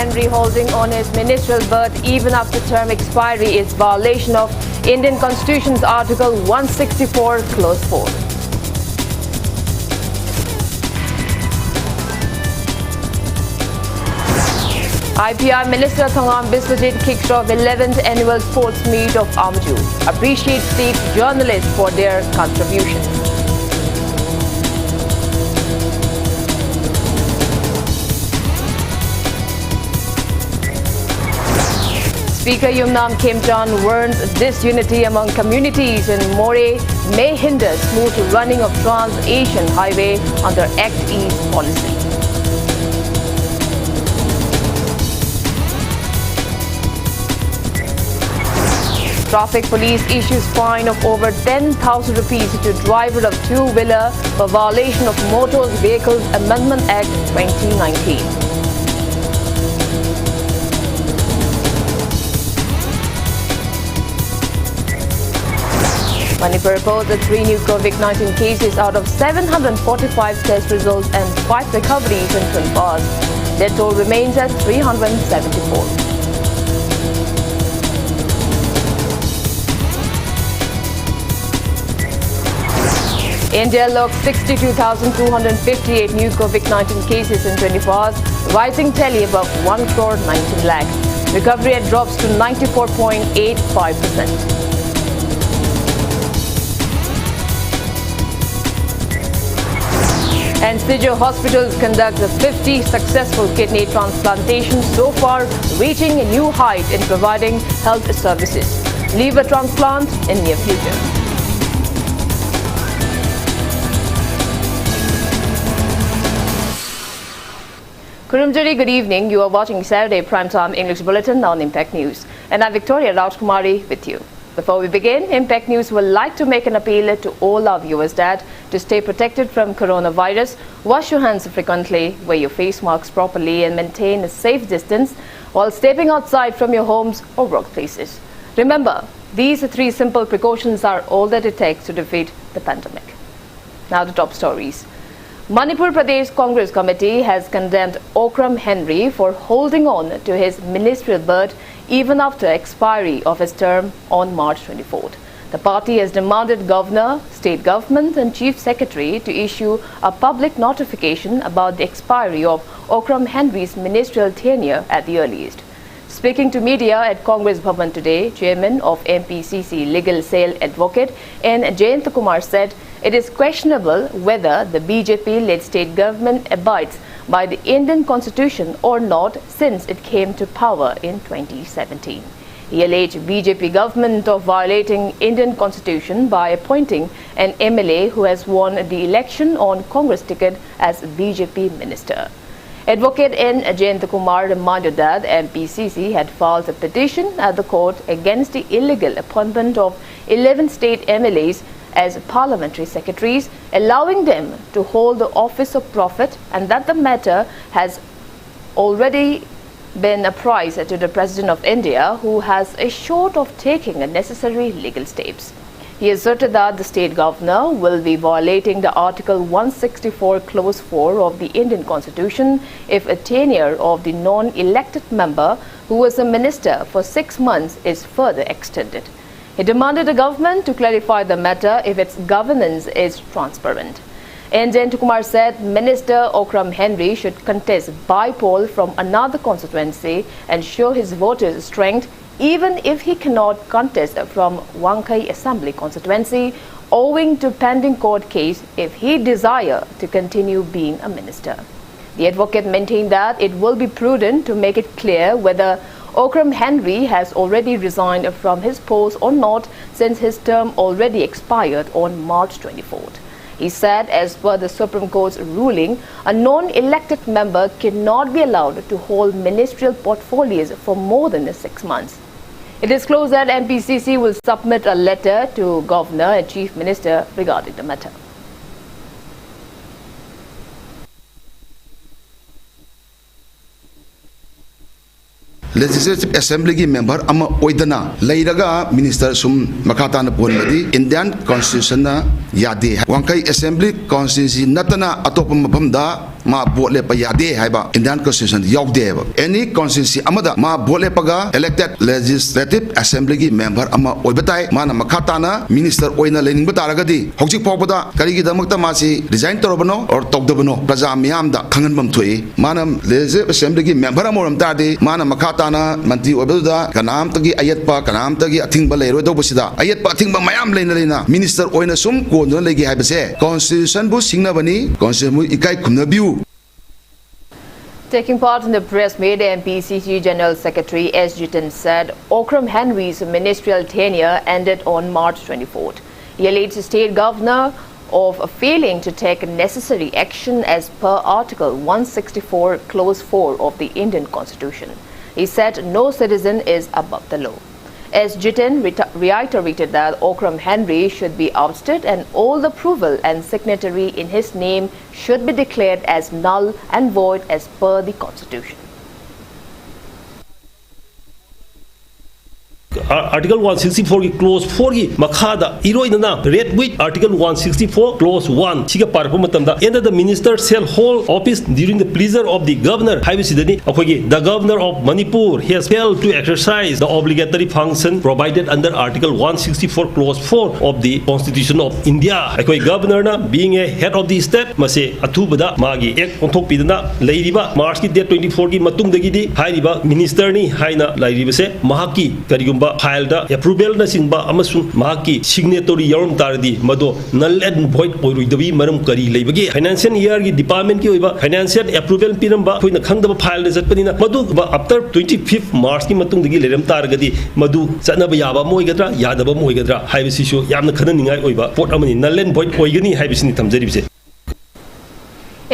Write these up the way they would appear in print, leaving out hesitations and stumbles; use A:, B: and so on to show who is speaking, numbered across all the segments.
A: Henry holding on his ministerial berth even after term expiry is violation of Indian Constitution's Article 164, Clause 4. IPR Minister Thongam Biswajit kicks off 11th annual sports meet of Amju. Appreciates state journalists for their contributions. Speaker Yumnam Khemchan warns disunity among communities in Moreh may hinder smooth running of Trans-Asian Highway under Act East policy. Traffic police issues fine of over 10,000 rupees to driver of two-wheeler for violation of Motor Vehicles Amendment Act 2019. Manipur reported 3 new COVID-19 cases out of 745 test results and 5 recoveries in 12 hours. Death toll remains at 374. India logged 62,258 new COVID-19 cases in 24 hours, rising tally above 1 crore 19 lakh. Recovery rate drops to 94.85%. And Sijo hospitals conduct 50 successful kidney transplantations so far, reaching a new height in providing health services. Liver transplant in near future. Kurumjari, good evening. You are watching Saturday Primetime English Bulletin on Impact News. And I'm Victoria Rajkumari with you. Before we begin, Impact News would like to make an appeal to all our viewers that to stay protected from coronavirus, wash your hands frequently, wear your face masks properly and maintain a safe distance while stepping outside from your homes or workplaces. Remember, these 3 simple precautions are all that it takes to defeat the pandemic. Now the top stories. Manipur Pradesh Congress Committee has condemned Okram Henry for holding on to his ministerial berth even after expiry of his term on March 24th. The party has demanded Governor, State Government and Chief Secretary to issue a public notification about the expiry of Okram Henry's ministerial tenure at the earliest. Speaking to media at Congress Bhavan today, Chairman of MPCC Legal Cell Advocate N. Jayantakumar said it is questionable whether the BJP-led state government abides by the Indian Constitution or not since it came to power in 2017. He alleged BJP government of violating Indian Constitution by appointing an MLA who has won the election on Congress ticket as BJP minister. Advocate N. Jayantakumar reminded that MPCC had filed a petition at the court against the illegal appointment of 11 state MLAs as parliamentary secretaries, allowing them to hold the office of prophet, and that the matter has already been apprised to the President of India, who has assured of taking the necessary legal steps. He asserted that the state governor will be violating the Article 164 Clause 4 of the Indian Constitution if a tenure of the non-elected member who was a minister for 6 months is further extended. He demanded the government to clarify the matter if its governance is transparent. N. Jayantakumar said Minister Okram Henry should contest by poll from another constituency and show his voters' strength even if he cannot contest from Wankai Assembly constituency owing to pending court case if he desire to continue being a minister. The advocate maintained that it will be prudent to make it clear whether Okram Henry has already resigned from his post or not since his term already expired on March 24th. He said as per the Supreme Court's ruling, a non-elected member cannot be allowed to hold ministerial portfolios for more than 6 months. It is close that MPCC will submit a letter to Governor and Chief Minister regarding the matter.
B: Legislative Assembly member ama oidana leiraga minister sum makata na ponmadi Indian Constitution na yadi Wankai Assembly constituency natana atop mapamda ma vote le pa yade haiba Indian constitution yawde ba any constituency amada ma vote le paga elected legislative assembly gi member ama oibatai mana makata na minister oina lening bataragadi hojik pawbada kari gi damakta ma si resign torobano or tokdabano praja miyam da khangan bam thoi mana legislative assembly gi member amoram tadi mana makata na manti oibada kanam tagi ayatpa kanam tagi athingba leiro do busida ayatpa athingba mayam leina minister oina sum ko no legi haibase constitution bu singna bani constitution bu ikai khumna biu.
A: Taking part in the press meet, MPCC General Secretary S. Jitin said Okram Henry's ministerial tenure ended on March 24th. He alleged the state governor of failing to take necessary action as per Article 164, Clause 4 of the Indian Constitution. He said no citizen is above the law. S. Jitin reiterated that Okram Henry should be ousted and all approval and signatory in his name should be declared as null and void as per the Constitution.
C: Article 164 की clause 4 की मखादा इरोइना read with Article 164 clause 1 सिगा पारपो मतमदा and the minister shall hold office during the pleasure of the governor हाइबिसिदनी अखोगी the governor of Manipur has failed to exercise the obligatory function provided under Article 164 clause 4 of the Constitution of India अखोई governor na being a head of the state मसे अथुबदा मागी एक ओंथोक पिदना लेरिबा मार्च की date 24 की मतुंगदगी हाइरिबा minister नि हाइना लाइरिबसे महाकी करिगुम file da approval na singba amasung mahaki signatory yarum tardi mado null and void oiruidabi maram kari leibagi financial year gi department ki oiba financial approval piramba khoina khangdaba file da zatpanina madu after 25th March ki matung dagi leram targadi madu chanaba yaba moigadra yadaba moigadra haibisi shu yamna khananingai oiba port amani null and void oigani haibisini thamjaribse.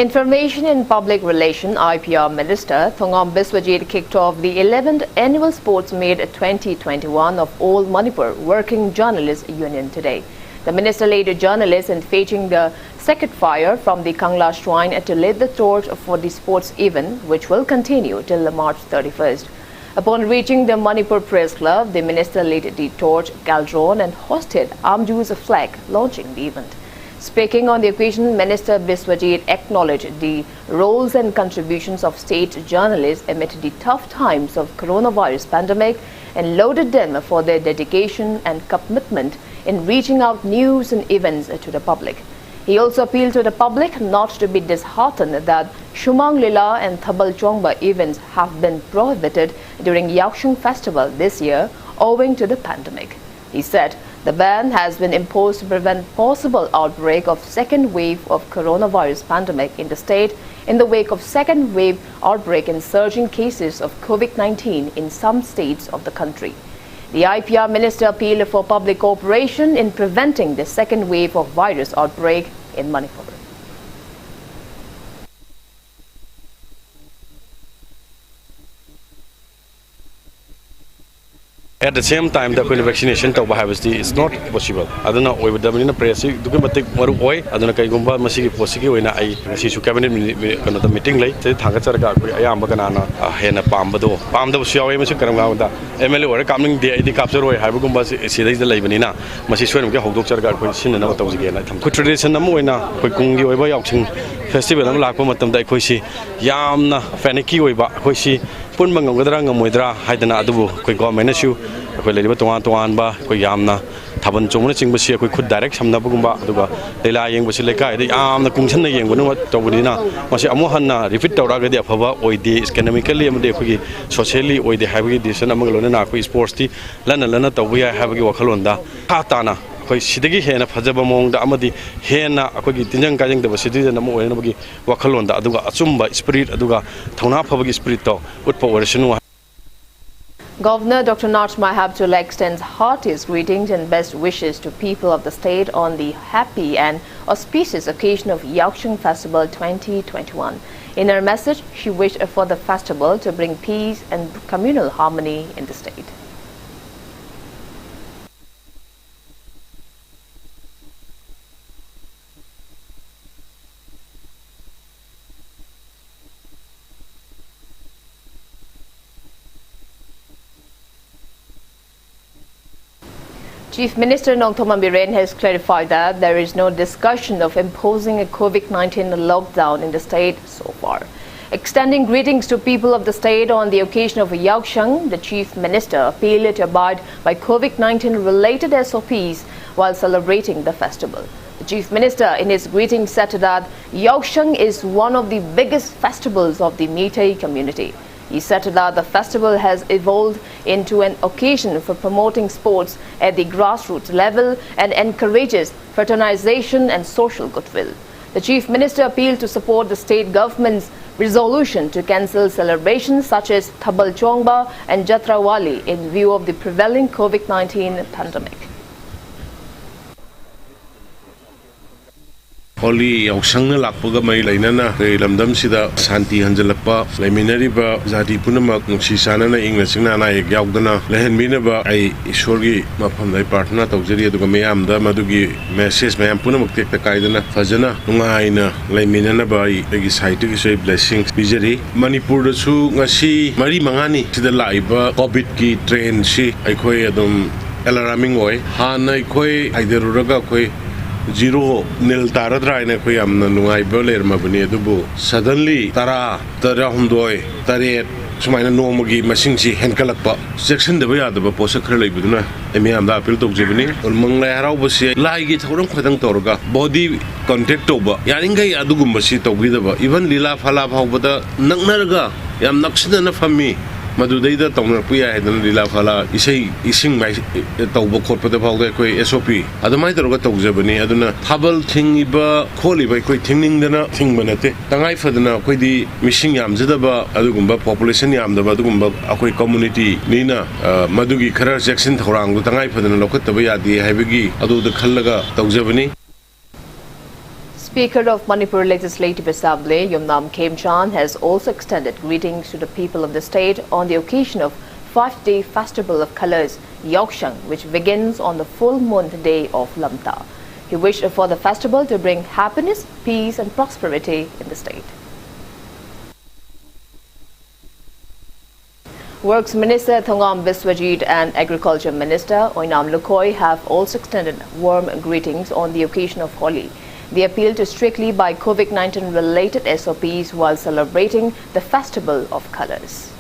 A: Information and Public Relation IPR Minister Thongam Biswajit kicked off the 11th Annual Sports Meet 2021 of All Manipur Working Journalists Union today. The minister led journalists in fetching the sacred fire from the Kangla Shrine to lead the torch for the sports event, which will continue till March 31st. Upon reaching the Manipur Press Club, the minister led the torch caldron and hosted Amju's flag launching the event. Speaking on the occasion, Minister Biswajit acknowledged the roles and contributions of state journalists amid the tough times of coronavirus pandemic and lauded them for their dedication and commitment in reaching out news and events to the public. He also appealed to the public not to be disheartened that Shumang Lila and Thabal Chongba events have been prohibited during Yaoshung festival this year owing to the pandemic. He said the ban has been imposed to prevent possible outbreak of second wave of coronavirus pandemic in the state in the wake of second wave outbreak and surging cases of COVID-19 in some states of the country. The IPR minister appealed for public cooperation in preventing the second wave of virus outbreak in Manipur.
D: At the same time, the vaccination to is not possible. I don't know whether the press documented Maruoi, I don't know Kayumba, Masiki, Posiki, when I see cabinet meeting late, Tangatarga, Ayambaganana, Hena Pambado, Pamdo Shaw, Masukaramada, Emily were coming the capture, Habugumba, Sida the Labanina, Masiswan, Hogdokar, Queen, and out again. Good tradition, Namuina, Kukungi, Yauching Festival, and Lakomatam Daikoshi, Yamna, Faniki, Koshi. Pun mangadrang moidra haidana adu koi government issue koi leliba tuan ba koi yamna thaban chomna chingba si koi khud direct samna bugumba aduga lela yeng basi lekai de yamna kungsan na yeng bunu tawdina masi amu hanna repeat tawraga de aphaba oide economically amde koi socially oide habagi decision amanglona na koi sports ti lana tawya habagi wakhalonda khatana koi sidagi hena phajaba mongda amadi hena akoi tinjang kajang de citizen amu oina bagi wakhalonda aduga achumba spirit aduga thona phabagi spirit to utpa orisanu.
A: Governor Dr. Nach Mahabchul extends heartiest greetings and best wishes to people of the state on the happy and auspicious occasion of Yaoshung Festival 2021. In her message, she wished for the festival to bring peace and communal harmony in the state. Chief Minister Nongthoman Biren has clarified that there is no discussion of imposing a COVID-19 lockdown in the state so far. Extending greetings to people of the state on the occasion of Yaosheng, the Chief Minister appealed to abide by COVID-19 related SOPs while celebrating the festival. The Chief Minister in his greeting said that Yaosheng is one of the biggest festivals of the Meitei community. He said that the festival has evolved into an occasion for promoting sports at the grassroots level and encourages fraternization and social goodwill. The Chief Minister appealed to support the state government's resolution to cancel celebrations such as Thabal Chongba and Jatrawali in view of the prevailing COVID-19 pandemic.
E: Holy Yaosheng lakpaga mai lainana kay lamdam sida santi hanjalakpa laiminariba jati punamak nungsi sanana inglasingna na ek yaudana lehenminaba ai ishorgi mafam dai partner tawjari aduga mayamda madugi message mayam punamak tekta kaidana fajana nungaina laiminana ba igi site gi sei blessings bijari Manipur da su ngasi mari mangani sida laiba covid ki train si aikoi adum alarming oi hana aikoi aideruraga koi zero nil taradra ina koi amna nungai boler mabani adubu suddenly tara hundoi taret sumaina nomagi masingsi henkalakpa section deba yadaba posa khara leibuduna emi amda appeal tokjebani ol manglai harauba se lai gi thorang khadang torga body contact toba yaringai adugumba si togidaba even lila phala phawbada naknarga yam naksidana fammi Madudaida Tomer Pia had Lila Fala, ising my Tobo Corpota Pauga, SOP. Adamai Rogato Zabani, Aduna, Hubble, Tingiba, Koli by quite tingling the thing manate. Tangai for the now, quite the missing yam Zidaba, Adugumba, population yam, the Badugumba, Akoi community, Nina, Madugi, Kara Jackson, Horang, Tangai for the Lokatavia, the Havigi, Adu the Kalaga, Togzabani.
A: Speaker of Manipur Legislative Assembly, Yumnam Khemchan, has also extended greetings to the people of the state on the occasion of 5-day Festival of Colors, Yaosheng, which begins on the full moon day of Lamta. He wished for the festival to bring happiness, peace and prosperity in the state. Works Minister Thongam Biswajit and Agriculture Minister Oinam Lukoi have also extended warm greetings on the occasion of Holi. They appeal to strictly by COVID-19 related SOPs while celebrating the Festival of Colors.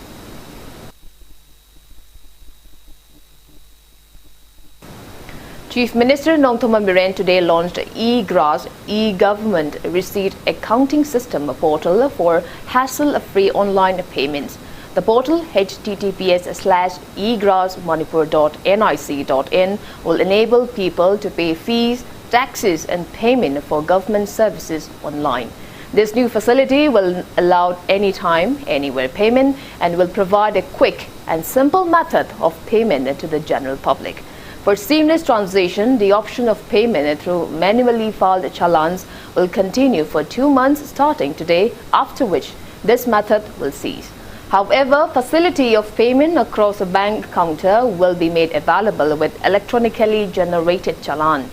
A: Chief Minister Nongthoman Biren today launched e-GRAS e-government receipt accounting system portal for hassle-free online payments. The portal https://egrasmanipur.nic.in will enable people to pay fees, taxes and payment for government services online. This new facility will allow anytime, anywhere payment and will provide a quick and simple method of payment to the general public. For seamless transition, the option of payment through manually filed challans will continue for 2 months starting today, after which this method will cease. However, facility of payment across a bank counter will be made available with electronically generated challan.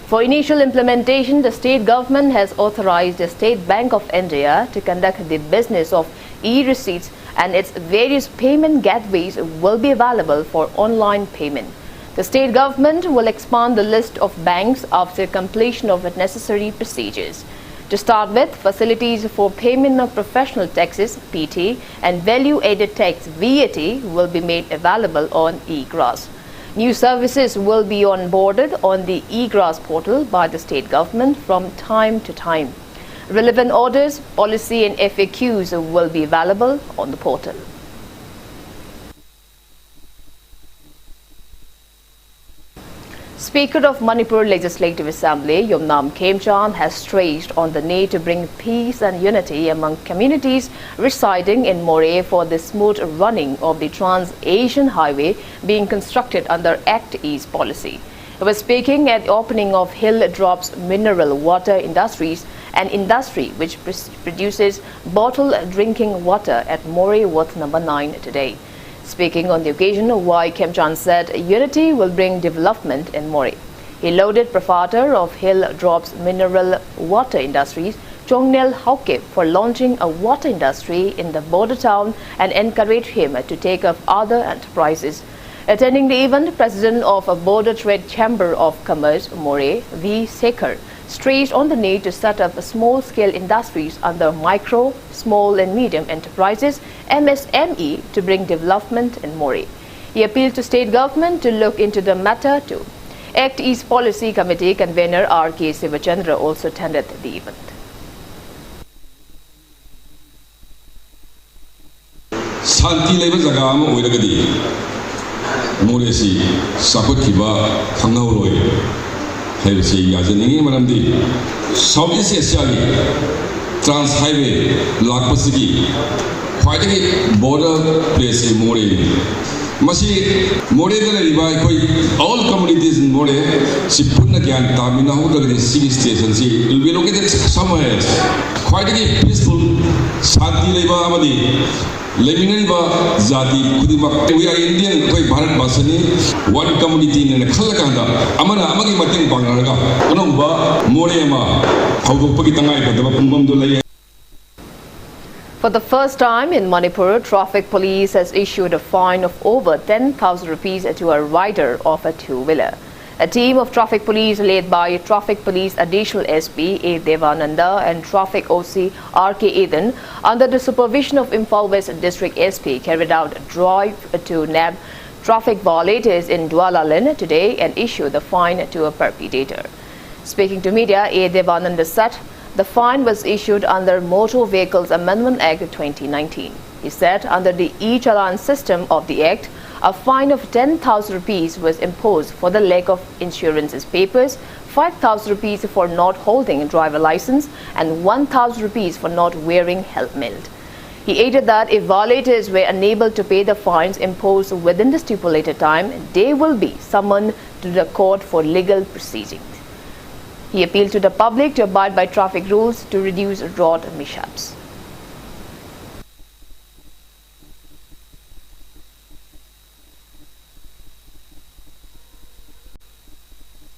A: For initial implementation, the state government has authorized the State Bank of India to conduct the business of e-receipts, and its various payment gateways will be available for online payment. The state government will expand the list of banks after completion of necessary procedures. To start with, facilities for payment of professional taxes (PT) and value-added tax (VAT) will be made available on e-GRAS. New services will be onboarded on the e-GRAS portal by the state government from time to time. Relevant orders, policy and FAQs will be available on the portal. Speaker of Manipur Legislative Assembly, Yumnam Khemchan, has stressed on the need to bring peace and unity among communities residing in Moreh for the smooth running of the Trans-Asian Highway being constructed under Act East policy. He was speaking at the opening of Hill Drops Mineral Water Industries, an industry which produces bottled drinking water at Moreh Ward number 9 today. Speaking on the occasion, Y. Khemchan said unity will bring development in Moreh. He lauded proprietor of Hill Drops Mineral Water Industries, Chongnel Hauke, for launching a water industry in the border town and encouraged him to take up other enterprises. Attending the event, President of a Border Trade Chamber of Commerce, More V. Sekhar, stressed on the need to set up small-scale industries under micro, small and medium enterprises (MSME) to bring development in More. He appealed to state government to look into the matter too. Act East Policy Committee convener R.K. Sivachandra also attended the event.
F: Santi leba jaga ama oiragadi Moresi sakothiba khangauroi haibasi yajaningi maramdi Southeast Asia gi trans highway lakpasigi khwaidagi border place More masi More da riba koi all communities in More si punna gyan tamina hodagadi sigi station si will be located somewhere else khwaidagi peaceful Santi leba amadi Leminariba Zati Kudimak. We are Indian, Koi Bharat Basani, one community in the Kalakanda, Amana Amagi Mating Bangaraga, Onamba, Moriama, Haupakitanga, Pumbamdulay.
A: For the first time in Manipur, traffic police has issued a fine of over 10,000 rupees to a rider of a two-wheeler. A team of traffic police led by Traffic Police Additional SP A. Devananda and Traffic OC R.K. Eden under the supervision of Imphal West District SP carried out a drive to nab traffic violators in Dualalan today and issued the fine to a perpetrator. Speaking to media, A. Devananda said the fine was issued under Motor Vehicles Amendment Act 2019. He said under the e-challan system of the Act, a fine of 10,000 rupees was imposed for the lack of insurance papers, 5,000 rupees for not holding a driver license, and 1,000 rupees for not wearing helmet. He added that if violators were unable to pay the fines imposed within the stipulated time, they will be summoned to the court for legal proceedings. He appealed to the public to abide by traffic rules to reduce road mishaps.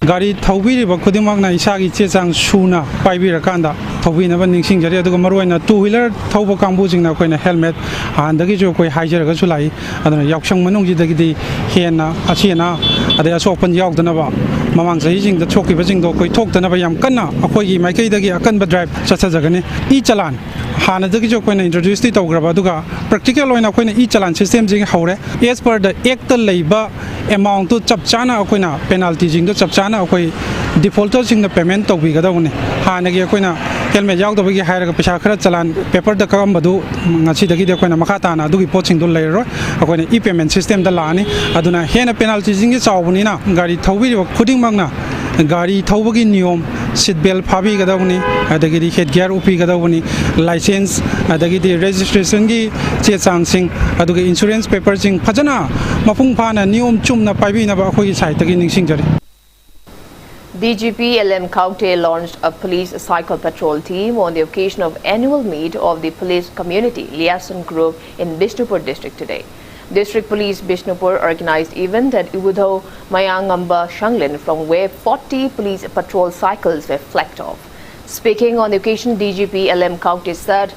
G: Gari Taubi Kudimagna Isagi Chesang Shuna, Paibirakanda, Tobina Ningsing Jaria Maruana, two-wheeler, Tobo Kambusing Nakona helmet, and the Gijoko Hajar Gasulai, and the Yakshang Manungi the Hiena, Asiana, they are open Yak the Nava. Mamang Zaging the Choki Bazing Doko talked the Navayam Kana, Akoyi, Makedagi, Akanba drive, Sasazagani, Ichalan. Hana the Gijoko introduced it to Grabaduga, particularly in Aquina Ichalan system Jing Hore, as per the Act labor amount to Chapchana Aquina, penalties in the Chapchana. Defaulters in the payment of Vigadone, Hanagi Aquina, helmet out of Vigi Hire Pishakra Chalan, paper the Kambadu, Nachidagi Aquina Makatana, do reporting to later, Aquina e payment system the Lani, Aduna Hena penalties in its Aunina, Gari Towi or Pudding Magna, Gari Towagi Nium, Sidbel Pabi Gadoni, Adagidi Headgear Upi Gadoni, license, Adagidi registration, Chesan Sing, Adugi insurance papers in Pajana, Mapungpana, Nium Chumna Pabina Bakui site again in Singari.
A: DGP LM Kaukte launched a police cycle patrol team on the occasion of annual meet of the police community liaison group in Bishnupur district today. District Police Bishnupur organized event at Ubudho Mayangamba Shanglin from where 40 police patrol cycles were flagged off. Speaking on the occasion, DGP LM Kaukte said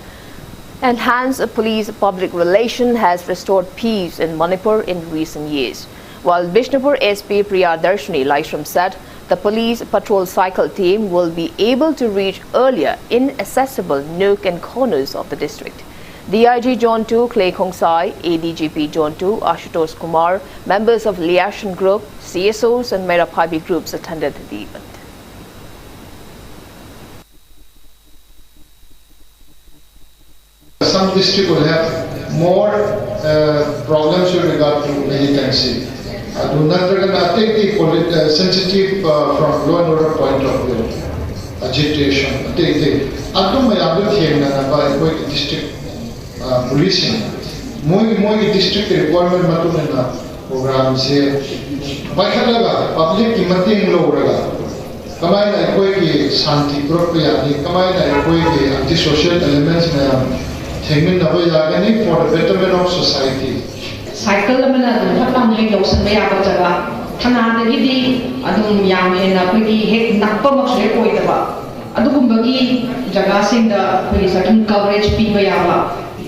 A: enhanced police public relation has restored peace in Manipur in recent years. While Bishnupur SP Priya Darshini Laishram said the police patrol cycle team will be able to reach earlier inaccessible nook and corners of the district. DIG Zone 2 Clay Khongsai, ADGP Zone 2 Ashutosh Kumar, members of Liaison Group, CSOs and Meraphabi groups attended the event.
H: Some district will have more problems with regard to militancy. I do not take the sensitive from law and order point of view, agitation. I do my district policing. Moi district requirement matuna program se public की मदद लोगरा कमाई ना कोई की शांति group या कमाई ना कोई की anti social elements में थेमिन ना कोई जाके नहीं for the betterment of society.
I: Cycle में ना तो हम लोग लोग संबंध या बच्चा थाना देखी थी अदुम याम है ना कोई हेड नक्पा मक्सले कोई तबा अदुम बगी जगह सिंह दा कोई सर्टन coverage पी में यावा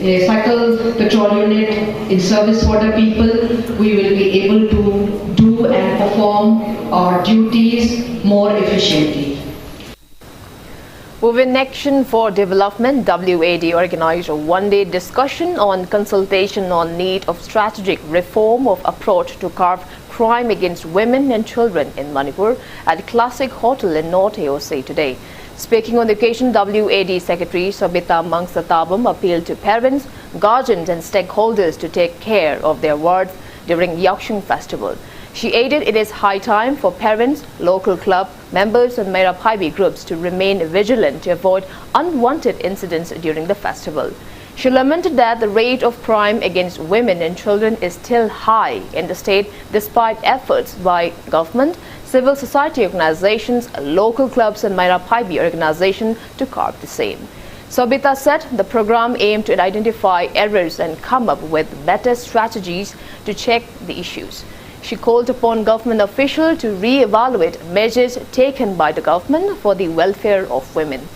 I: a cycle patrol unit in service for the people, we will be able to do and perform our duties more efficiently.
A: Moving Action for Development, WAD organized a one-day discussion on consultation on need of strategic reform of approach to curb crime against women and children in Manipur at Classic Hotel in North AOC today. Speaking on the occasion, WAD Secretary Sabita Mangsatabam appealed to parents, guardians and stakeholders to take care of their wards during Yakshung Festival. She added it is high time for parents, local club members and Mera Paibi groups to remain vigilant to avoid unwanted incidents during the festival. She lamented that the rate of crime against women and children is still high in the state despite efforts by government, civil society organizations, local clubs and Mera Paibi organization to curb the same. Sobita said the program aimed to identify errors and come up with better strategies to check the issues. She called upon government officials to re-evaluate measures taken by the government for the welfare of women.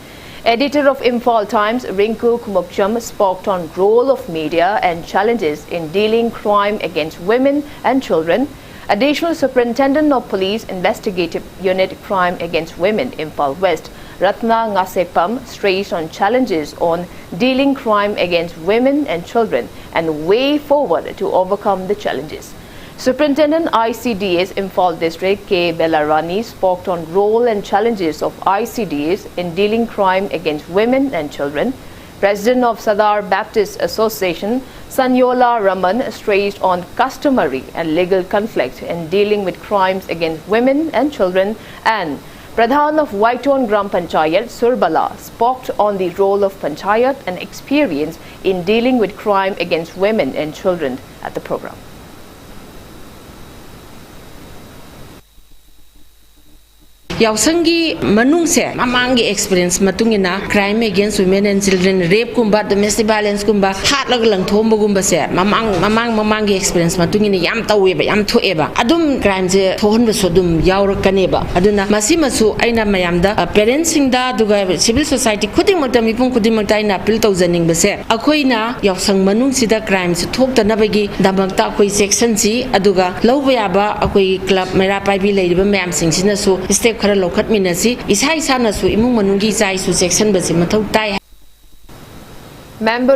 A: Editor of Imphal Times, Rinku Kumukcham, spoke on role of media and challenges in dealing crime against women and children. Additional Superintendent of Police Investigative Unit Crime Against Women, Imphal West, Ratna Ngasepam, stressed on challenges on dealing crime against women and children and way forward to overcome the challenges. Superintendent ICDS Imphal District K. Belarani spoke on role and challenges of ICDS in dealing crime against women and children. President of Sadar Baptist Association Sanyola Raman stressed on customary and legal conflict in dealing with crimes against women and children, and Pradhan of Waiton Gram Panchayat Surbala spoke on the role of Panchayat and experience in dealing with crime against women and children at the program.
J: Yausangi manungse mamangi experience matungina crime against women and children, rape kumba, domestic violence kumba, hat lagalang thomba kumba se mamangi experience matungina yam taweba yam thoeba adum crime je thohonba sodum yaurakkaneba aduna masimasu aina mayamda parents singda duga civil society khuding makta mipung khuding makta aina appeal tawjaning base akoina yausang manung sida crime se thoktanabagi damakta akoi section si aduga lawba yaba akoi club Mera Paibi leiba mayam singsina su step Member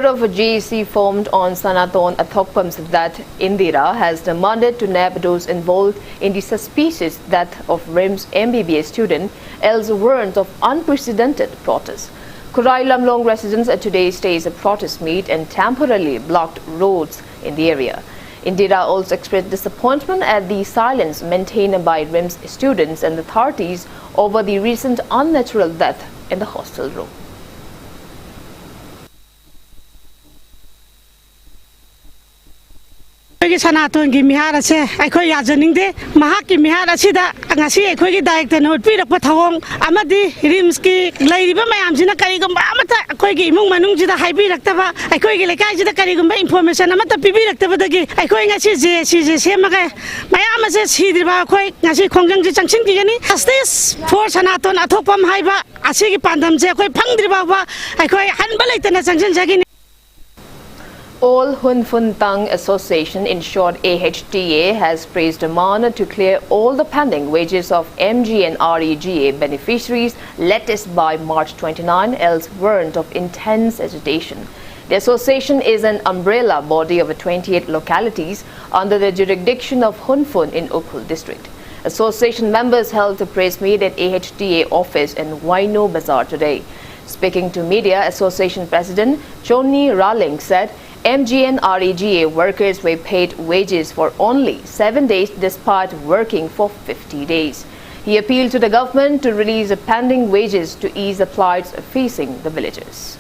J: of
A: a GEC formed on Sanaton Athokpam said that Indira has demanded to nab those involved in the suspicious death of RIMS MBBS student, else warrant of unprecedented protest. Kurai Lamlong residents today staged a protest meet and temporarily blocked roads in the area. Indira also expressed disappointment at the silence maintained by RIMS students and authorities over the recent unnatural death in the hostel room.
K: Sanaton gi mihara se akhoi yajaning de mahak ki mihara sida ngasi akhoi gi director note pi rakpa thawong amadi rims ki leiriba mayam sina kari gum amata akhoi gi imung manung sida haibi raktaba akhoi gi lekai sida kari gum information amata pibi raktaba dagi akhoi ngasi je semaga mayam se sidriba akhoi ngasi khongjang ji changsin gi gani justice for Sanaton Athokpam haiba asi gi pandam je akhoi phangdriba ba akhoi hanba leitana changsin jagi.
A: All Hun Fun Tang Association, in short AHTA, has praised demand to clear all the pending wages of MG and REGA beneficiaries latest by March 29, else warrant of intense agitation. The association is an umbrella body of 28 localities under the jurisdiction of Hun Fun in Ukhrul district. Association members held a press meet at AHTA office in Waino Bazaar today. Speaking to media, Association President Choni Raling said MG and REGA workers were paid wages for only 7 days despite working for 50 days. He appealed to the government to release the pending wages to ease the plight facing the villagers.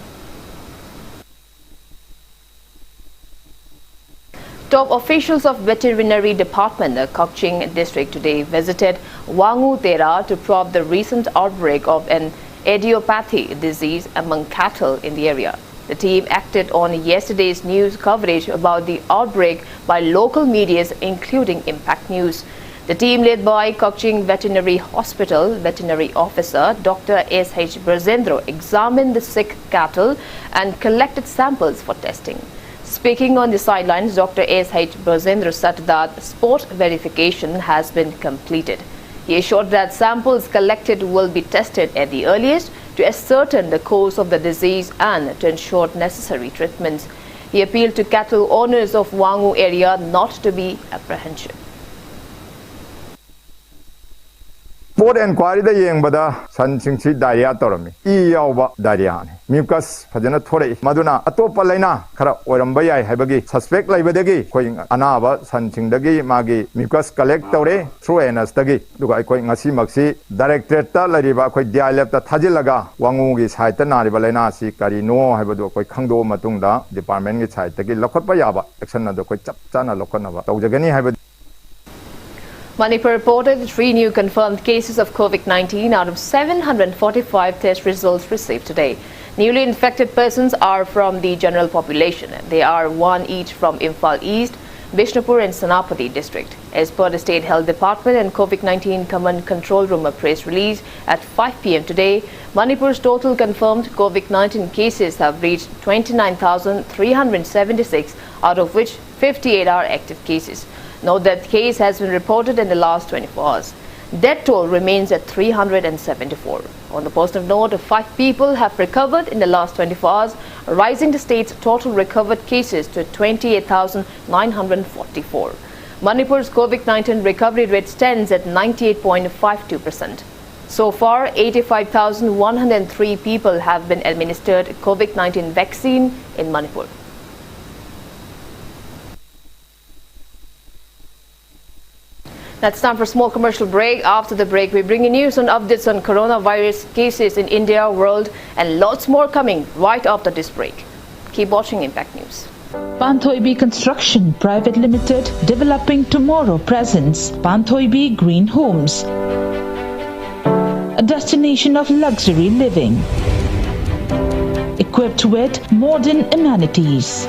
A: Top officials of Veterinary Department, Kokching district today visited Wangu Tera to probe the recent outbreak of an idiopathic disease among cattle in the area. The team acted on yesterday's news coverage about the outbreak by local media, including Impact News. The team, led by Kokching Veterinary Hospital veterinary officer Dr. S.H. Brazendro, examined the sick cattle and collected samples for testing. Speaking on the sidelines, Dr. S.H. Brazendro said that spot verification has been completed. He assured that samples collected will be tested at the earliest to ascertain the cause of the disease and to ensure necessary treatments. He appealed to cattle owners of Wangu area not to be apprehensive.
L: Sport inquiry da yengbada san singsi diarrhea torami yawba diarrhea ne mucus phajana thore maduna atopa laina khara oiramba yai habagi suspect laibadagi koi anaba san singdagi magi mucus collect tore through anus dagi duga koi ngasi maksi directorate ta lariba koi dialab ta thajilaga wangu gi site ta nariba laina si kari no habadu koi khangdo matungda department gi site tagi lokhotpa yaba action na do koi chap chana lokhonaba tawjagani habadu.
A: Manipur reported 3 new confirmed cases of COVID-19 out of 745 test results received today. Newly infected persons are from the general population. They are 1 each from Imphal East, Bishnupur and Senapati district. As per the State Health Department and COVID-19 Command Control Room, a press release at 5 p.m. today, Manipur's total confirmed COVID-19 cases have reached 29,376, out of which 58 are active cases. No death case has been reported in the last 24 hours. Death toll remains at 374. On the positive note, 5 people have recovered in the last 24 hours, rising the state's total recovered cases to 28,944. Manipur's COVID-19 recovery rate stands at 98.52%. So far, 85,103 people have been administered COVID-19 vaccine in Manipur. Now it's time for a small commercial break. After the break, we bring you news and updates on coronavirus cases in India, world, and lots more coming right after this break. Keep watching Impact News.
M: Panthoibi Construction Private Limited, developing tomorrow presents Panthoibi Green Homes, a destination of luxury living, equipped with modern amenities.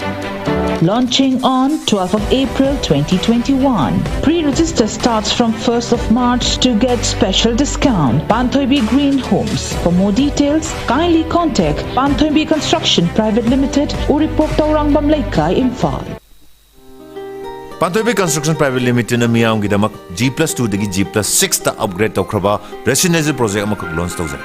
M: Launching on 12th of April 2021. Pre-register starts from 1st of March to get special discount. Panthoibi Green Homes. For more details, kindly contact Panthoibi Construction Private Limited, Uripok Taurang Bamlaikai, Imphal.
N: Panthoibi Construction Private Limited na miyamgi damak G+2 dagi G+6 ta upgrade tawkraba residential project amak launch tawzai.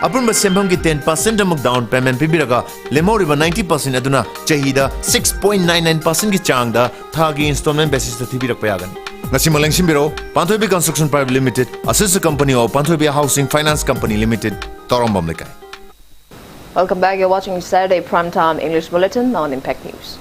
N: Upon Basembam ki 10% amok down payment pibiraga lemoriba 90% aduna chahida 6.99% ki changda thagi installment basis ta thibirak payagan. Ngasi maleng simbiro Panthoibi Construction Private Limited, a sister company of Panthoibi Housing Finance Company Limited, Torambam Lekai.
A: Welcome back. You're watching Saturday Primetime English Bulletin on Impact News.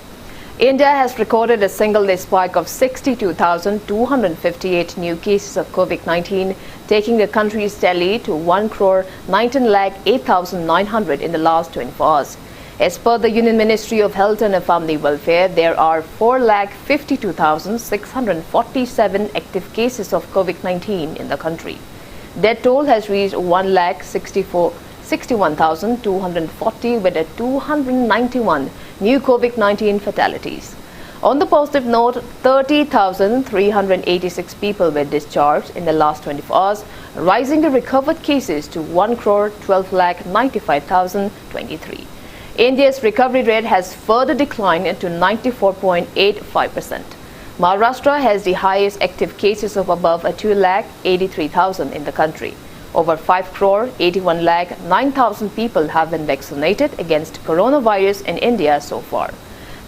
A: India has recorded a single-day spike of 62,258 new cases of COVID-19, taking the country's tally to 1,19,08,900 in the last 24 hours. As per the Union Ministry of Health and Family Welfare, there are 4,52,647 active cases of COVID-19 in the country. Death toll has reached 1,61,240 with a 291 new COVID-19 fatalities. On the positive note, 30,386 people were discharged in the last 24 hours, rising the recovered cases to 1,12,95,023. India's recovery rate has further declined to 94.85%. Maharashtra has the highest active cases of above 2,83,000 in the country. Over 5,81,09,000 people have been vaccinated against coronavirus in India so far.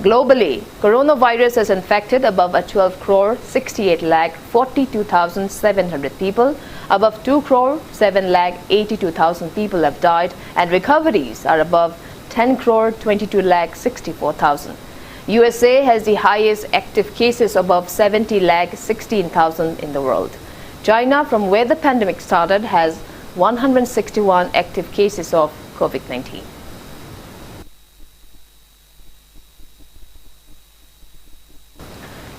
A: Globally, coronavirus has infected above 12,68,42,700 people. Above 2,7,82,000 people have died, and recoveries are above 10,22,64,000. USA has the highest active cases above 70,16,000 in the world. China, from where the pandemic started, has 161 active cases of COVID-19.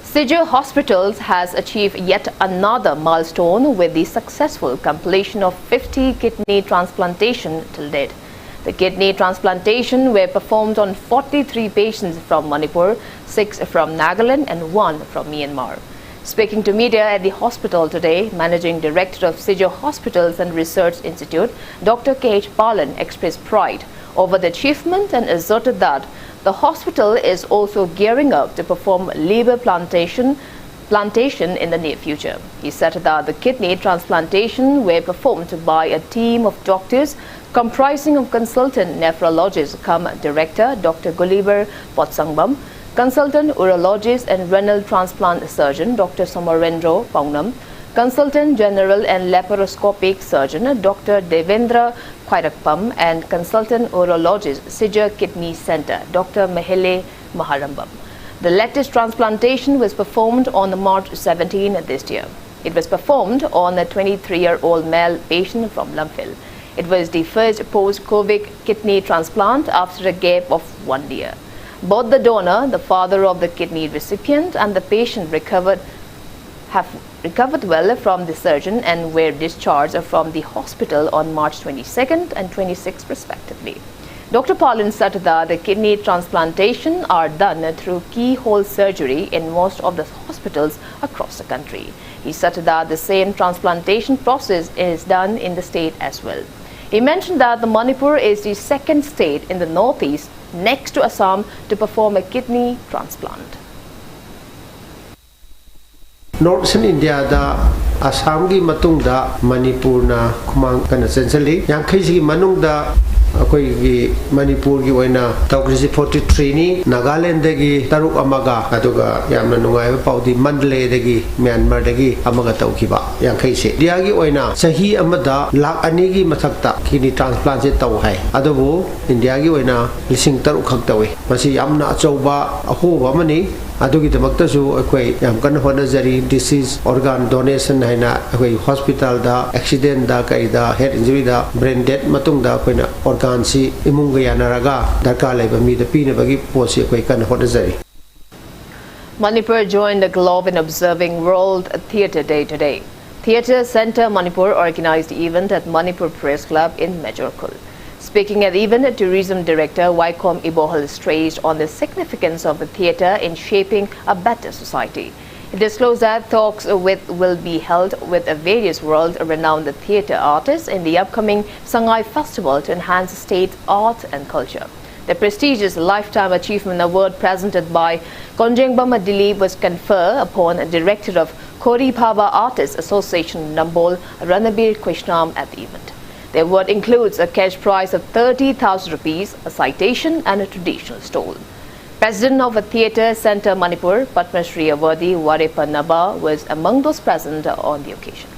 A: Sijil Hospitals has achieved yet another milestone with the successful completion of 50 kidney transplantation till date. The kidney transplantation were performed on 43 patients from Manipur, 6 from Nagaland and 1 from Myanmar. Speaking to media at the hospital today, Managing Director of Sijjo Hospitals and Research Institute, Dr. K.H. Palan, expressed pride over the achievement and asserted that the hospital is also gearing up to perform liver plantation in the near future. He said that the kidney transplantation were performed by a team of doctors comprising of consultant nephrologist cum director Dr. Gulliver Potsangbam, consultant urologist and renal transplant surgeon Dr. Somarendro Paunam, consultant general and laparoscopic surgeon Dr. Devendra Khairakpam, and consultant urologist Sijjo Kidney Center Dr. Mahele Maharambam. The latest transplantation was performed on March 17 this year. It was performed on a 23-year-old male patient from Lumphill. It was the first post-COVID kidney transplant after a gap of 1 year. Both the donor, the father of the kidney recipient, and the patient have recovered well from the surgeon and were discharged from the hospital on March 22nd and 26th respectively. Dr. Palan said that the kidney transplantation are done through keyhole surgery in most of the hospitals across the country. He said that the same transplantation process is done in the state as well. He mentioned that the Manipur is the second state in the northeast next to Assam to perform a kidney transplant.
O: Northern India da Assam gi matung da Manipur na kumang kana sensali yang khaisi manung da akoi gi Manipur gi oina tawkrisi 43 ni Nagaland dagi taruk amaga aduga yamna nungai paudi Mandalay dagi Myanmar dagi amaga tawkiba yang khaisi dia gi oina sahi amada lakh ani gi mathakta kidney transplant se taw hai adubu India gi oina lising taruk khak tawi masi yamna achauba ahoba mani adugi damaktasu akoi yam kan honajari disease organ donation haina akoi hospital da accident da kaida head injury da brain death matung da koina organ si imunga yanaraga darka laiba mi da pina bagi posi akoi kan honajari.
A: Manipur joined the globe in observing World Theatre Day today. Theatre Centre Manipur organized the event at Manipur Press Club in Majorkul. Speaking at the event, Tourism Director Wycombe Ibohal stressed on the significance of the theatre in shaping a better society. He disclosed that talks will be held with various world-renowned theatre artists in the upcoming Sangai Festival to enhance state art and culture. The prestigious Lifetime Achievement Award presented by Konjengbama Dilip was conferred upon Director of Kori Bhava Artists Association Nambol Ranabir Krishnam at the event. The award includes a cash prize of 30,000 rupees, a citation and a traditional stole. President of a Theatre Centre Manipur, Padma Shri Awadi Warepa Naba, was among those present on the occasion.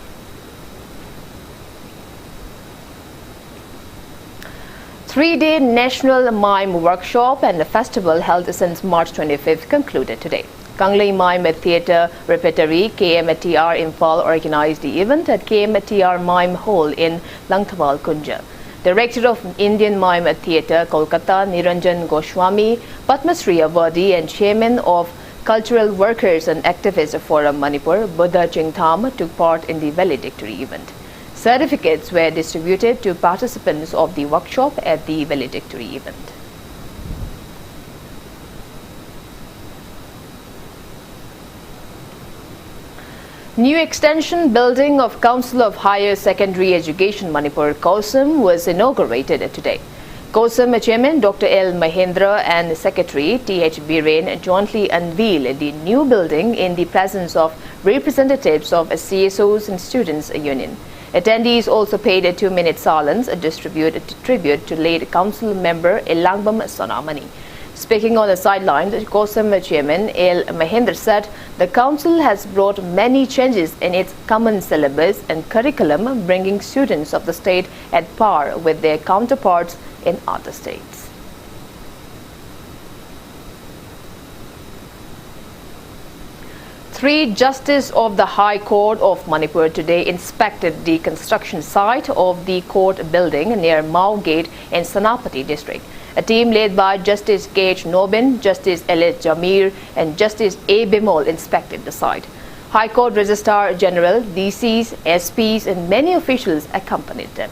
A: Three-day National Mime Workshop and a festival held since March 25th concluded today. Kanglei Mime Theatre Repertory KMTR Imphal organized the event at KMTR Mime Hall in Langthawal Kunja. Director of Indian Mime Theatre Kolkata Niranjan Goswami, Padma Shri Awadi, and Chairman of Cultural Workers and Activists Forum Manipur Buddha Chingtham took part in the valedictory event. Certificates were distributed to participants of the workshop at the valedictory event. New extension building of Council of Higher Secondary Education Manipur KOSAM was inaugurated today. KOSAM Chairman Dr. L. Mahendra and Secretary T.H. Biren jointly unveiled the new building in the presence of representatives of CSOs and Students' Union. Attendees also paid a 2-minute silence, a tribute to late council member Elangbam Sonamani. Speaking on the sidelines, KOSAM Chairman L. Mahendra said the council has brought many changes in its common syllabus and curriculum, bringing students of the state at par with their counterparts in other states. Three justices of the High Court of Manipur today inspected the construction site of the court building near Mao Gate in Sanapati district. A team led by Justice K.H. Nobin, Justice L.S. Jamir and Justice A. Bimol inspected the site. High Court Registrar General, DCs, SPs and many officials accompanied them.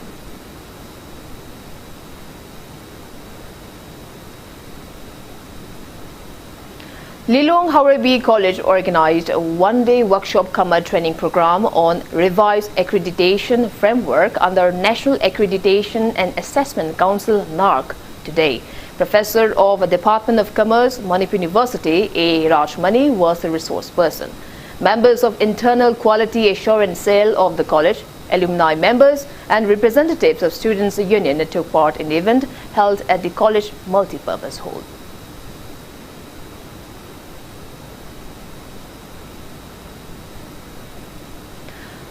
A: Lilong Haurabi College organized a one-day workshop Kamar training program on revised accreditation framework under National Accreditation and Assessment Council (NARC) today. Professor of the Department of Commerce, Manipur University, A. Rajkumari was the resource person. Members of Internal Quality Assurance Cell of the college, alumni members and representatives of Students' Union took part in the event held at the college multipurpose hall.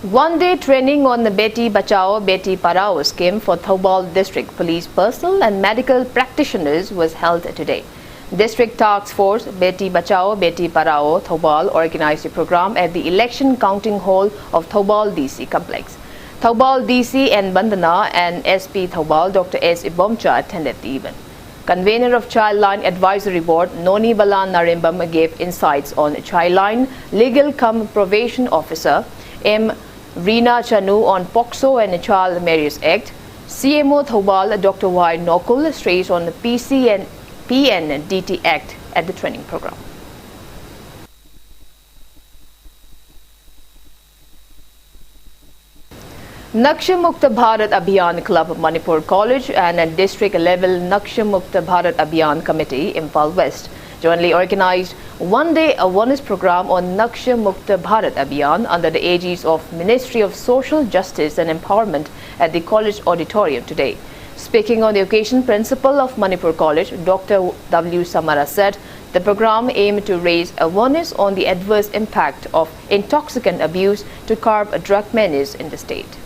A: One-day training on the Beti Bachao, Beti Padhao scheme for Thoubal District Police personnel and medical practitioners was held today. District Task Force Beti Bachao, Beti Padhao, Thoubal organized the program at the election counting hall of Thoubal DC complex. Thoubal DC and Bandana and SP Thoubal Dr. S. Ibomcha attended the event. Convener of Childline Advisory Board Noni Balan Narimbam gave insights on Childline Legal Cum Probation Officer M. Reena Chanu on POCSO and Child Marriage Act. CMO Thoubal Dr. Y. Nokul stressed on the PC and PNDT Act at the training program. Naksha Mukta Bharat Abhiyan Club Manipur College and a district level Naksha Mukta Bharat Abhiyan Committee Imphal West jointly organized one-day awareness program on Naksha Mukta Bharat Abhiyan under the aegis of Ministry of Social Justice and Empowerment at the college auditorium today. Speaking on the occasion, Principal of Manipur College, Dr. W. Samara said the program aimed to raise awareness on the adverse impact of intoxicant abuse to curb drug menace in the state.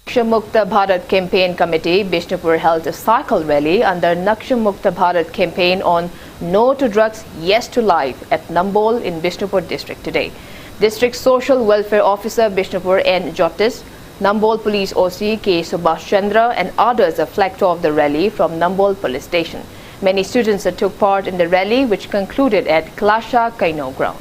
A: Naksha Mukta Bharat Campaign Committee, Bishnupur held a cycle rally under Naksha Mukta Bharat campaign on No to Drugs, Yes to Life at Nambol in Bishnupur district today. District Social Welfare Officer Bishnupur N. Jotis, Nambol Police OC K. Subhash Chandra and others flagged off the rally from Nambol Police Station. Many students took part in the rally which concluded at Kalasha Kaino ground.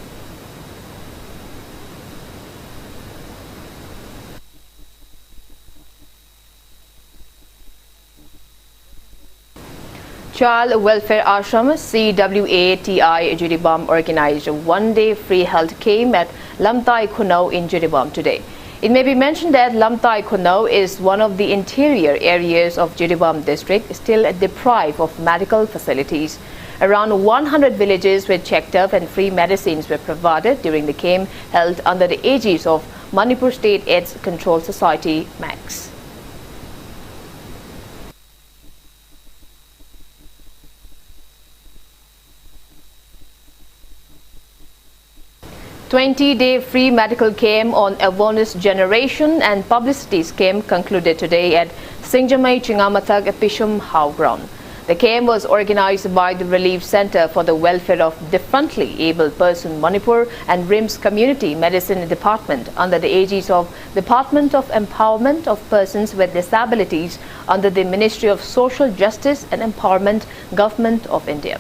A: Child Welfare Ashram CWATI Jiribam organized a one-day free health camp at Lamtai Khunau in Jiribam today. It may be mentioned that Lamtai Khunau is one of the interior areas of Jiribam district still deprived of medical facilities. Around 100 villages were checked up and free medicines were provided during the camp held under the aegis of Manipur State AIDS Control Society MAX. 20-day free medical camp on awareness generation and publicity scheme concluded today at Singjamai Chingamathak Pishum How ground. The camp was organized by the Relief Center for the Welfare of Differently Abled Person Manipur and RIMS Community Medicine Department under the aegis of Department of Empowerment of Persons with Disabilities under the Ministry of Social Justice and Empowerment, Government of India.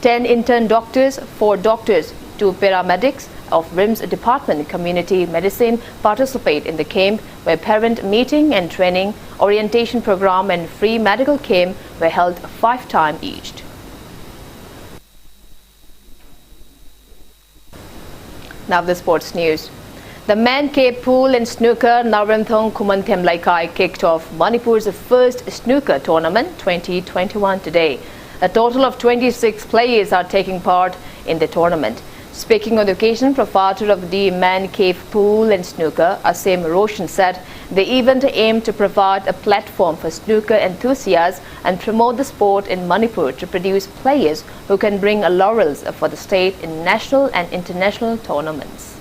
A: 10 intern doctors, 4 doctors, 2 paramedics of RIMS Department Community Medicine participate in the camp where parent meeting and training, orientation program and free medical camp were held 5 times each. Now the sports news. The Man Cave Pool and Snooker Naranthong Kumanthem Laikai kicked off Manipur's first snooker tournament 2021 today. A total of 26 players are taking part in the tournament. Speaking on the occasion, proprietor of the Man Cave Pool and Snooker, Asim Roshan, said the event aimed to provide a platform for snooker enthusiasts and promote the sport in Manipur to produce players who can bring laurels for the state in national and international tournaments.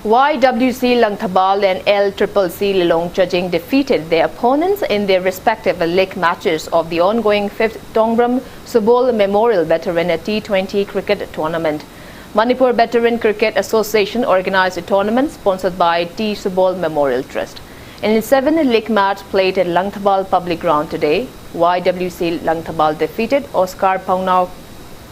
A: YWC Langthabal and LCCC Lilong Chajing defeated their opponents in their respective league matches of the ongoing 5th Tongbram Subol Memorial Veteran T20 Cricket Tournament. Manipur Veteran Cricket Association organized a tournament sponsored by T. Subol Memorial Trust. In its 7th league match played at Langthabal Public Ground today, YWC Langthabal defeated Oscar Paungnau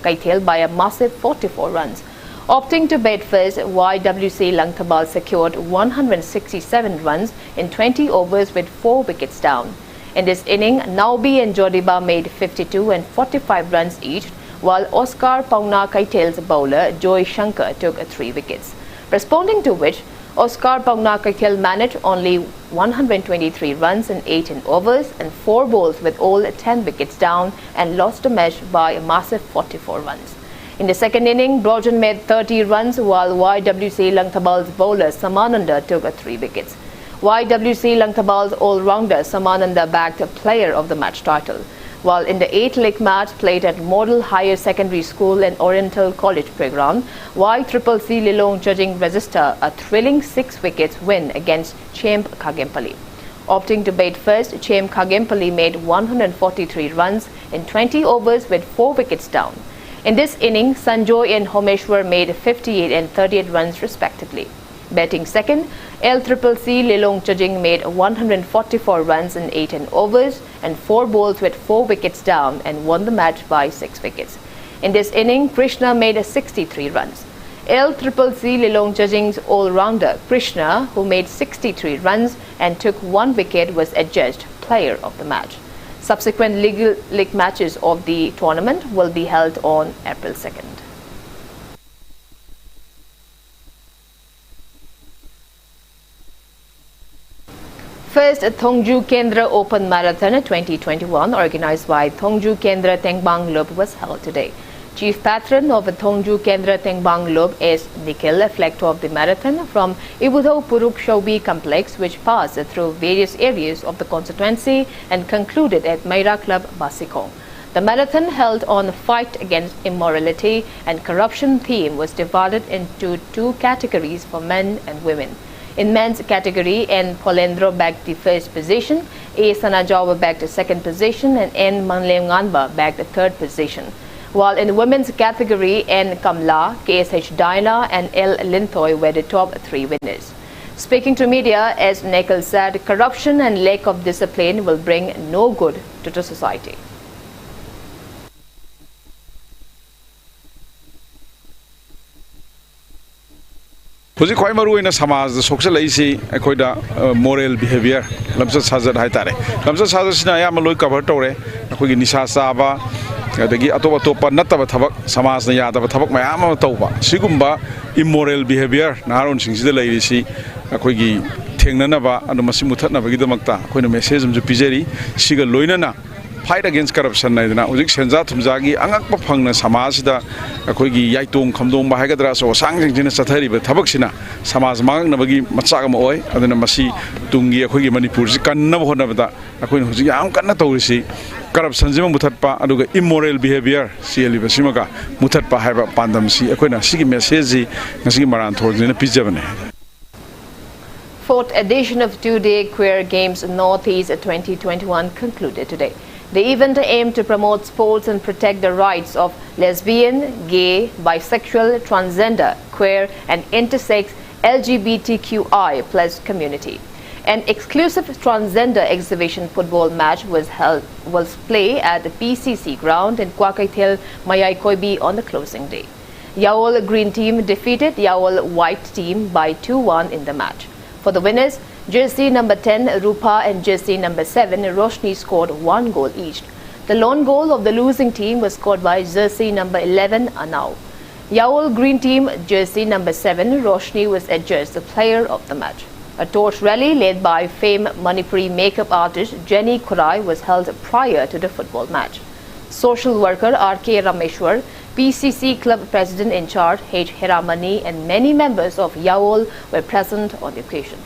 A: Kaithel by a massive 44 runs. Opting to bat first, YWC Langtabal secured 167 runs in 20 overs with 4 wickets down. In this inning, Naubi and Jodiba made 52 and 45 runs each, while Oscar Pauna Kaitel's bowler Joy Shankar took 3 wickets. Responding to which, Oscar Pauna Kaitel managed only 123 runs in 18 overs and 4 balls with all 10 wickets down and lost the match by a massive 44 runs. In the second inning, Brojan made 30 runs while YWC Langtabal's bowler Samananda took 3 wickets. YWC Langtabal's all-rounder Samananda bagged Player of the Match title. While in the 8-leg match played at Model Higher Secondary School and Oriental College Playground, YCCC Lilong judging register a thrilling 6 wickets win against Chemp Kagempally. Opting to bat first, Chemp Kagempally made 143 runs in 20 overs with 4 wickets down. In this inning, Sanjoy and Homeshwar made 58 and 38 runs respectively. Batting second, LCCC Lilong Chajing made 144 runs in 18 overs and 4 balls with 4 wickets down and won the match by 6 wickets. In this inning, Krishna made 63 runs. LCCC Lilong Chajing's all-rounder Krishna, who made 63 runs and took 1 wicket, was adjudged Player of the Match. Subsequent league matches of the tournament will be held on April 2nd. First, Thongju Kendra Open Marathon 2021, organized by Thongju Kendra Tengbang Lob, was held today. Chief Patron of Thongju Kendra Tengbang Lob is Nikhil, flagged off the marathon from Ibudho Puruk Shaubi complex, which passed through various areas of the constituency and concluded at Meira Club, Basikong. The marathon, held on fight against immorality and corruption theme, was divided into 2 categories for men and women. In men's category, N. Polendro bagged the first position, A. Sanajawa bagged the second position, and N. Manleunganba bagged the third position. While in women's category, N. Kamla, KSH Dinah, and L. Linthoy were the top 3 winners. Speaking to media, as Nikhil said, corruption and lack of discipline will bring no good to the society.
P: Hoji khoi maru ina samaj da social isi ekoi da moral behavior lamsa sajad hai tare lamsa sajad sina ya maloi cover tore ekoi gi nisa saba adagi atop atop nataba thabak samaj na ya da thabak mayam ma tawba sigumba immoral behavior naron singsida lai si ekoi gi thengnana ba anu masi muthatna ba gi damakta ekoi na message am ju pijeri siga loinana fight against corruption naidana ujik senja thumjagi angakpa phangna samaj da akoigi yaitong khamdong ba haigadra so sangjing jina chathari ba thabak sina samaj mangak nabagi macha ma oi aduna masi tungi akoigi manipur ji kanna hona bada akoi hujik am kanna tawrisi corruption jima muthatpa aduga immoral behavior siali basimaga muthatpa haiba pandam si akoina sigi message ji ngasigi maran thorjina pijabane.
A: Fourth edition of 2-day Queer Games Northeast 2021 concluded today. The event aimed to promote sports and protect the rights of lesbian, gay, bisexual, transgender, queer and intersex LGBTQI plus community. An exclusive transgender exhibition football match was played at the PCC ground in Kwakaithel, Mayaikoibi on the closing day. Yaol Green team defeated Yaol White team by 2-1 in the match. For the winners, jersey number 10 Rupa and jersey number 7 Roshni scored 1 goal each. The lone goal of the losing team was scored by jersey number 11 Anau. Yaol Green team jersey number 7 Roshni was adjudged the player of the match. A torch rally led by famed Manipuri makeup artist Jenny Kurai was held prior to the football match. Social worker R.K. Rameshwar, PCC club president in charge H. Hiramani and many members of Yaol were present on the occasion.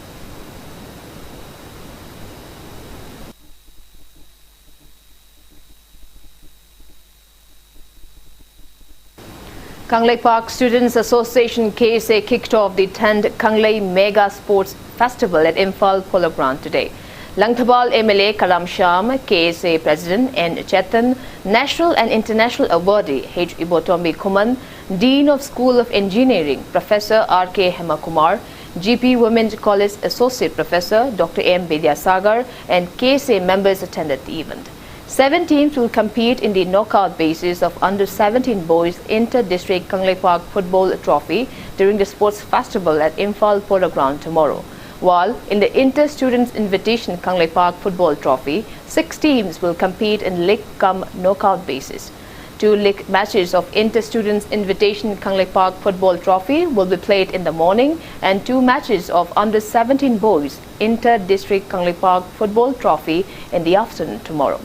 A: Kanglei Park Students Association KSA kicked off the 10th Kanglei Mega Sports Festival at Imphal Polo Ground today. Langtabal MLA Karam Sham, KSA President N. Chetan, National and International Awardee H. Ibotombi Kuman, Dean of School of Engineering Professor R.K. Hemakumar, GP Women's College Associate Professor Dr. M. Vidyasagar and KSA members attended the event. 7 teams will compete in the knockout basis of under-17 boys inter-district Kanglei Park Football Trophy during the sports festival at Imphal Polo Ground tomorrow. While in the Inter-Students Invitation Kanglei Park Football Trophy, 6 teams will compete in league cum knockout basis. 2 league matches of Inter-Students Invitation Kanglei Park Football Trophy will be played in the morning, and 2 matches of under-17 boys Inter-District Kanglei Park Football Trophy in the afternoon tomorrow.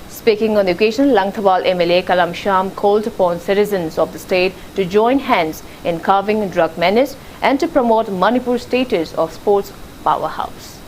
A: Speaking on the occasion, Langthawal MLA Kalam Sham called upon citizens of the state to join hands in curbing drug menace and to promote Manipur's status of sports powerhouse.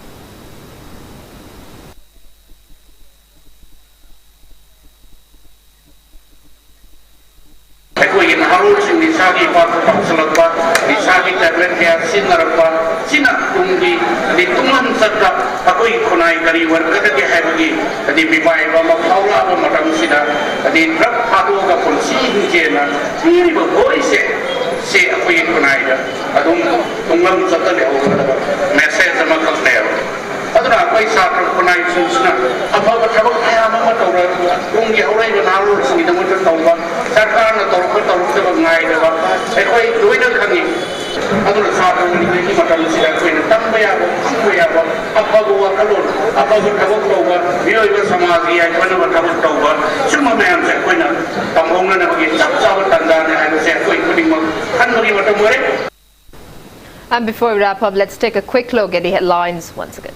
A: And before we wrap up, let's take a quick look at the headlines once again.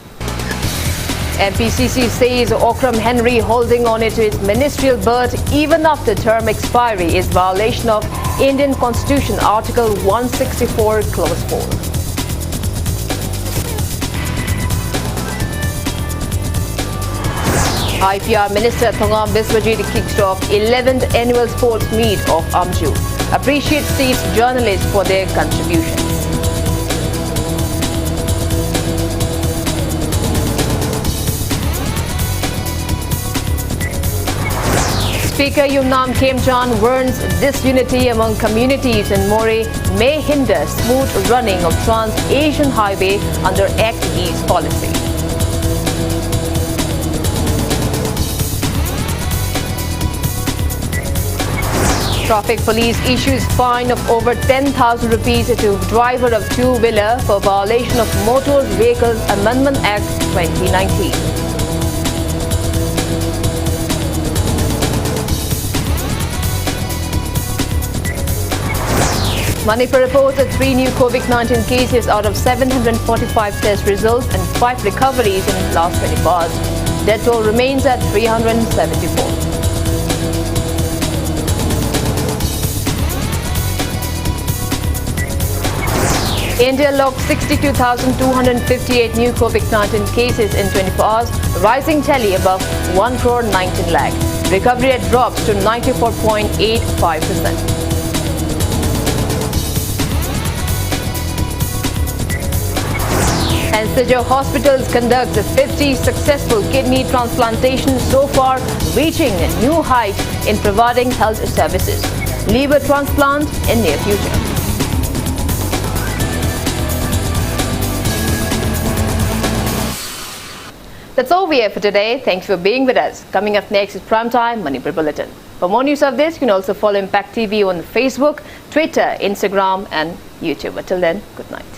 A: MPCC says Okram Henry holding on to its ministerial berth even after term expiry is violation of Indian Constitution Article 164 Clause 4. IPR Minister Thongam Biswajit kicked off 11th annual sports meet of Amju. Appreciates state's journalists for their contributions. Speaker Yumnam Khemchan warns disunity among communities in More may hinder smooth running of Trans-Asian Highway under Act East policy. Traffic police issues fine of over 10,000 rupees to driver of two-wheeler for violation of Motor Vehicles Amendment Act 2019. Manipur reported 3 new COVID-19 cases out of 745 test results and 5 recoveries in the last 24 hours. Death toll remains at 374. India logged 62,258 new COVID-19 cases in 24 hours, rising tally above 1 crore 19 lakh. Recovery rate drops to 94.85%. And Sijho Hospitals conducts 50 successful kidney transplantations so far, reaching a new height in providing health services. Liver transplant in near future. That's all we have for today. Thanks for being with us. Coming up next is Primetime Manipur Bulletin. For more news of this, you can also follow Impact TV on Facebook, Twitter, Instagram and YouTube. Until then, good night.